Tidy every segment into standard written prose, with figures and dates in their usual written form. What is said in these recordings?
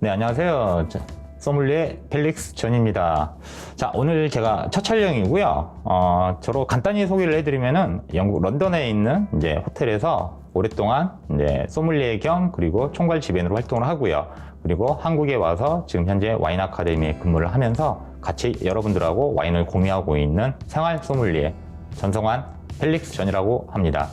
네, 안녕하세요. 소믈리에 펠릭스 전입니다. 자, 오늘 제가 첫 촬영이고요. 저로 간단히 소개를 해드리면은 영국 런던에 있는 이제 호텔에서 오랫동안 이제 소믈리에 겸 그리고 총괄 지배인으로 활동을 하고요. 그리고 한국에 와서 지금 현재 와인 아카데미에 근무를 하면서 같이 여러분들하고 와인을 공유하고 있는 생활 소믈리에 전성환 펠릭스 전이라고 합니다.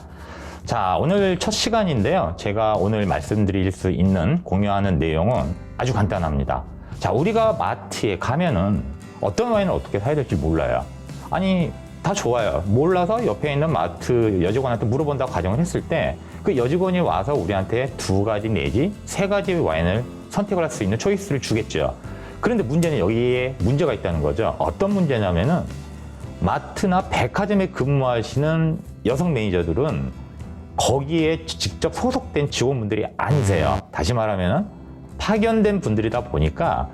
자, 오늘 첫 시간인데요. 제가 오늘 말씀드릴 수 있는 공유하는 내용은 아주 간단합니다. 자, 우리가 마트에 가면은 어떤 와인을 어떻게 사야 될지 몰라요. 아니, 다 좋아요. 몰라서 옆에 있는 마트 여직원한테 물어본다고 가정을 했을 때 그 여직원이 와서 우리한테 2가지 내지 3가지 와인을 선택을 할 수 있는 초이스를 주겠죠. 그런데 문제는 여기에 문제가 있다는 거죠. 어떤 문제냐면은 마트나 백화점에 근무하시는 여성 매니저들은 거기에 직접 소속된 직원분들이 아니세요. 다시 말하면 파견된 분들이다 보니까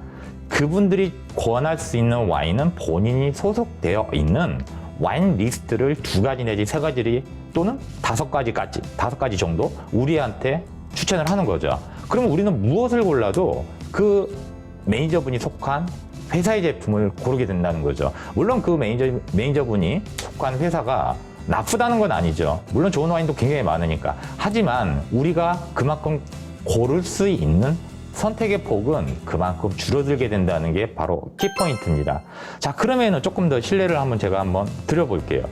그분들이 권할 수 있는 와인은 본인이 소속되어 있는 와인 리스트를 2가지 내지 3가지 또는 5가지 정도 우리한테 추천을 하는 거죠. 그러면 우리는 무엇을 골라도 그 매니저분이 속한 회사의 제품을 고르게 된다는 거죠. 물론 그 매니저분이 속한 회사가 나쁘다는 건 아니죠. 물론 좋은 와인도 굉장히 많으니까. 하지만 우리가 그만큼 고를 수 있는 선택의 폭은 그만큼 줄어들게 된다는 게 바로 키포인트입니다. 자, 그러면은 조금 더 신뢰를 제가 한번 드려볼게요.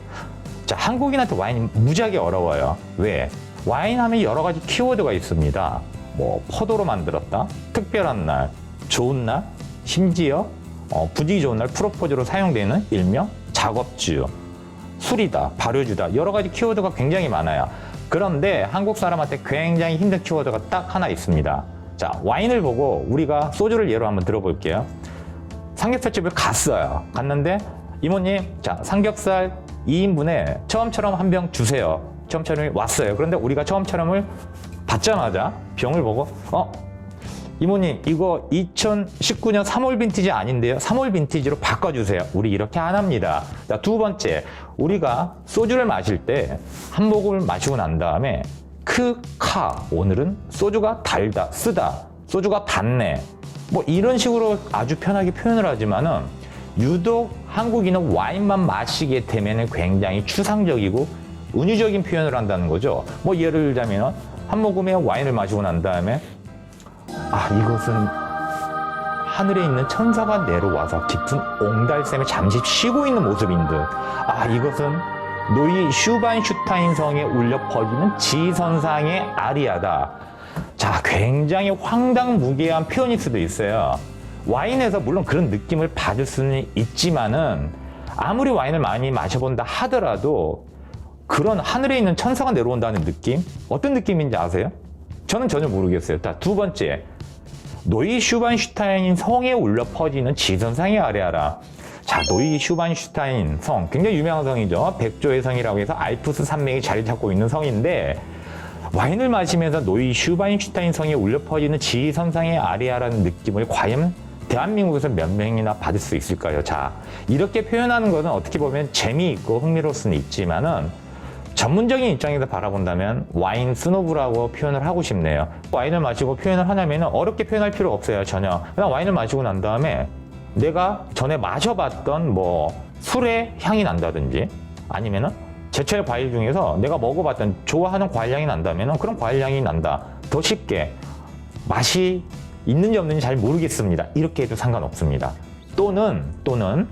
자, 한국인한테 와인이 무지하게 어려워요. 왜? 와인 하면 여러 가지 키워드가 있습니다. 뭐 포도로 만들었다, 특별한 날, 좋은 날, 심지어 분위기 좋은 날 프로포즈로 사용되는 일명 작업주, 술이다, 발효주다, 여러 가지 키워드가 굉장히 많아요. 그런데 한국 사람한테 굉장히 힘든 키워드가 딱 하나 있습니다. 자, 와인을 보고 우리가 소주를 예로 한번 들어볼게요. 삼겹살집을 갔는데 이모님, 자, 삼겹살 2인분에 처음처럼 한 병 주세요. 처음처럼이 왔어요. 그런데 우리가 처음처럼을 받자마자 병을 보고 이모님, 이거 2019년 3월 빈티지 아닌데요? 3월 빈티지로 바꿔주세요. 우리 이렇게 안 합니다. 자, 2번째, 우리가 소주를 마실 때 한 모금을 마시고 난 다음에 오늘은 소주가 달다, 쓰다, 소주가 받네, 뭐 이런 식으로 아주 편하게 표현을 하지만은 유독 한국인은 와인만 마시게 되면 굉장히 추상적이고 은유적인 표현을 한다는 거죠. 뭐 예를 들자면 한 모금의 와인을 마시고 난 다음에 이것은 하늘에 있는 천사가 내려와서 깊은 옹달샘에 잠시 쉬고 있는 모습인 듯. 이것은 노이 슈반슈타인 성에 울려 퍼지는 지선상의 아리아다. 자, 굉장히 황당무계한 표현일 수도 있어요. 와인에서 물론 그런 느낌을 받을 수는 있지만은 아무리 와인을 많이 마셔본다 하더라도 그런 하늘에 있는 천사가 내려온다는 느낌? 어떤 느낌인지 아세요? 저는 전혀 모르겠어요. 자, 2번째. 노이 슈반슈타인 성에 울려 퍼지는 지선상의 아리아라. 자, 노이 슈반슈타인 성, 굉장히 유명한 성이죠. 백조의 성이라고 해서 알프스 산맥이 자리 잡고 있는 성인데 와인을 마시면서 노이 슈반슈타인 성에 울려 퍼지는 지선상의 아리아라는 느낌을 과연 대한민국에서 몇 명이나 받을 수 있을까요? 자, 이렇게 표현하는 것은 어떻게 보면 재미있고 흥미로울 수는 있지만은 전문적인 입장에서 바라본다면 와인 스노브라고 표현을 하고 싶네요. 와인을 마시고 표현을 하냐면 어렵게 표현할 필요 없어요. 전혀. 그냥 와인을 마시고 난 다음에 내가 전에 마셔봤던 뭐 술의 향이 난다든지 아니면은 제철 과일 중에서 내가 먹어봤던 좋아하는 과일 향이 난다면은 그런 과일 향이 난다. 더 쉽게 맛이 있는지 없는지 잘 모르겠습니다. 이렇게 해도 상관없습니다. 또는 저는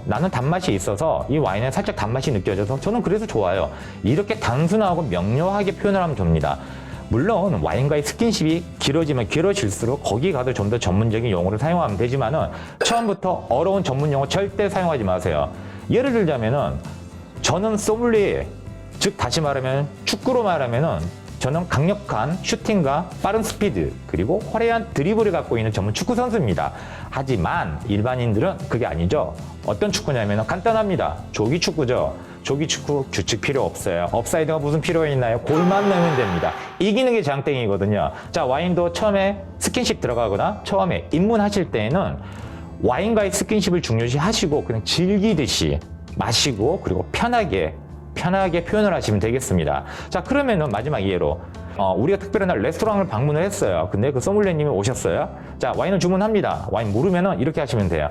나는 단맛이 있어서 이 와인에 살짝 단맛이 느껴져서 저는 그래서 좋아요. 이렇게 단순하고 명료하게 표현을 하면 됩니다. 물론 와인과의 스킨십이 길어지면 길어질수록 거기 가도 좀 더 전문적인 용어를 사용하면 되지만은 처음부터 어려운 전문 용어 절대 사용하지 마세요. 예를 들자면은 저는 소믈리에, 즉 다시 말하면 축구로 말하면은 저는 강력한 슈팅과 빠른 스피드 그리고 화려한 드리블을 갖고 있는 전문 축구 선수입니다. 하지만 일반인들은 그게 아니죠. 어떤 축구냐면 간단합니다. 조기 축구죠. 조기 축구 규칙 필요 없어요. 업사이드가 무슨 필요가 있나요? 골만 넣으면 됩니다. 이기는 게 장땡이거든요. 자, 와인도 처음에 스킨십 들어가거나 처음에 입문하실 때에는 와인과의 스킨십을 중요시 하시고 그냥 즐기듯이 마시고 그리고 편하게 표현을 하시면 되겠습니다. 자, 그러면은 마지막 예로 우리가 특별한 날 레스토랑을 방문을 했어요. 근데 그 소믈리에님이 오셨어요. 자, 와인을 주문합니다. 와인 모르면은 이렇게 하시면 돼요.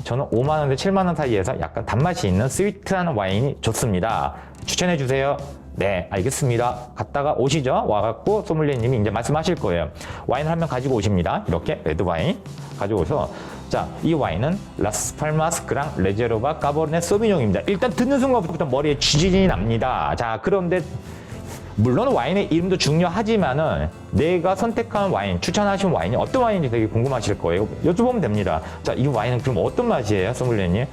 저는 5만 원대 7만 원 사이에서 약간 단맛이 있는 스위트한 와인이 좋습니다. 추천해 주세요. 네, 알겠습니다. 갔다가 오시죠. 와갖고 소믈리에님이 이제 말씀하실 거예요. 와인을 한 명 가지고 오십니다. 이렇게 레드 와인 가지고 오셔서, 자, 이 와인은 라스팔마스 그랑 레제르바 까버르네 소비뇽입니다. 일단 듣는 순간부터 머리에 지진이 납니다. 자, 그런데 물론 와인의 이름도 중요하지만은 내가 선택한 와인, 추천하신 와인이 어떤 와인인지 되게 궁금하실 거예요. 여쭤보면 됩니다. 자, 이 와인은 그럼 어떤 맛이에요, 소믈리에님?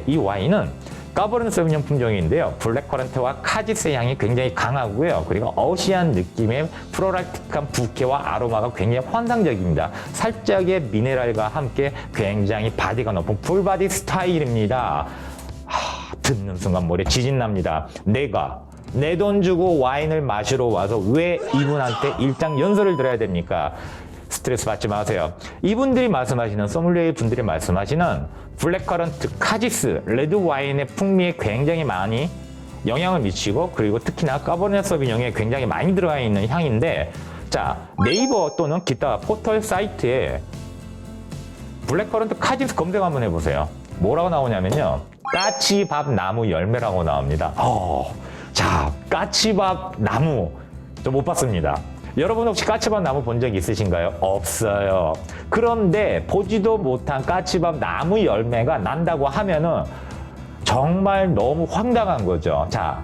이 와인은 까버르네 소비뇽 품종인데요. 블랙커런트와 카지스 향이 굉장히 강하고요. 그리고 어시한 느낌의 플로랄틱한 부케와 아로마가 굉장히 환상적입니다. 살짝의 미네랄과 함께 굉장히 바디가 높은 풀바디 스타일입니다. 듣는 순간 머리에 지진 납니다. 내가 내 돈 주고 와인을 마시러 와서 왜 이분한테 일장 연설을 들어야 됩니까? 스트레스 받지 마세요. 이분들이 말씀하시는, 소믈리에 분들이 말씀하시는 블랙커런트, 카지스, 레드 와인의 풍미에 굉장히 많이 영향을 미치고, 그리고 특히나 까버르네 소비뇽에 굉장히 많이 들어가 있는 향인데, 자, 네이버 또는 기타 포털 사이트에 블랙커런트 카지스 검색 한번 해보세요. 뭐라고 나오냐면요, 까치밥 나무 열매라고 나옵니다. 자, 까치밥 나무 저 못 봤습니다. 여러분 혹시 까치밥 나무 본 적 있으신가요? 없어요. 그런데 보지도 못한 까치밥 나무 열매가 난다고 하면은 정말 너무 황당한 거죠. 자,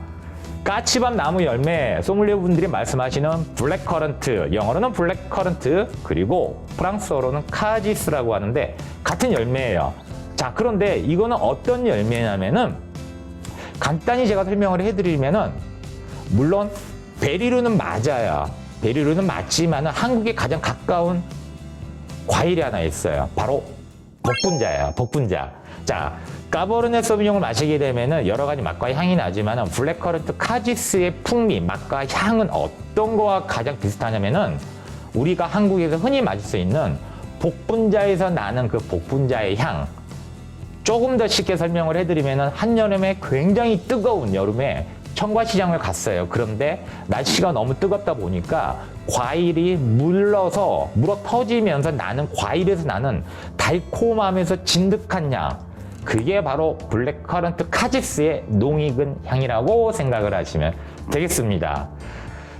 까치밥 나무 열매, 소믈리에 분들이 말씀하시는 블랙커런트, 영어로는 블랙커런트, 그리고 프랑스어로는 카지스라고 하는데 같은 열매예요. 자, 그런데 이거는 어떤 열매냐면은 간단히 제가 설명을 해드리면은, 물론 베리류는 맞아요. 베리류는 맞지만 한국에 가장 가까운 과일이 하나 있어요. 바로 복분자예요. 복분자. 자, 까버르네 소비뇽을 마시게 되면은 여러 가지 맛과 향이 나지만 블랙커런트 카지스의 풍미, 맛과 향은 어떤 거와 가장 비슷하냐면은 우리가 한국에서 흔히 마실 수 있는 복분자에서 나는 그 복분자의 향. 조금 더 쉽게 설명을 해드리면은 한여름에 굉장히 뜨거운 여름에 청과시장을 갔어요. 그런데 날씨가 너무 뜨겁다 보니까 과일이 물어 터지면서 나는, 과일에서 나는 달콤하면서 진득한 향, 그게 바로 블랙커런트 카지스의 농익은 향이라고 생각을 하시면 되겠습니다.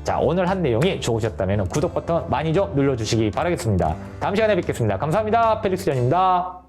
자, 오늘 한 내용이 좋으셨다면 구독 버튼 많이 좀 눌러주시기 바라겠습니다. 다음 시간에 뵙겠습니다. 감사합니다. 펠릭스 전입니다.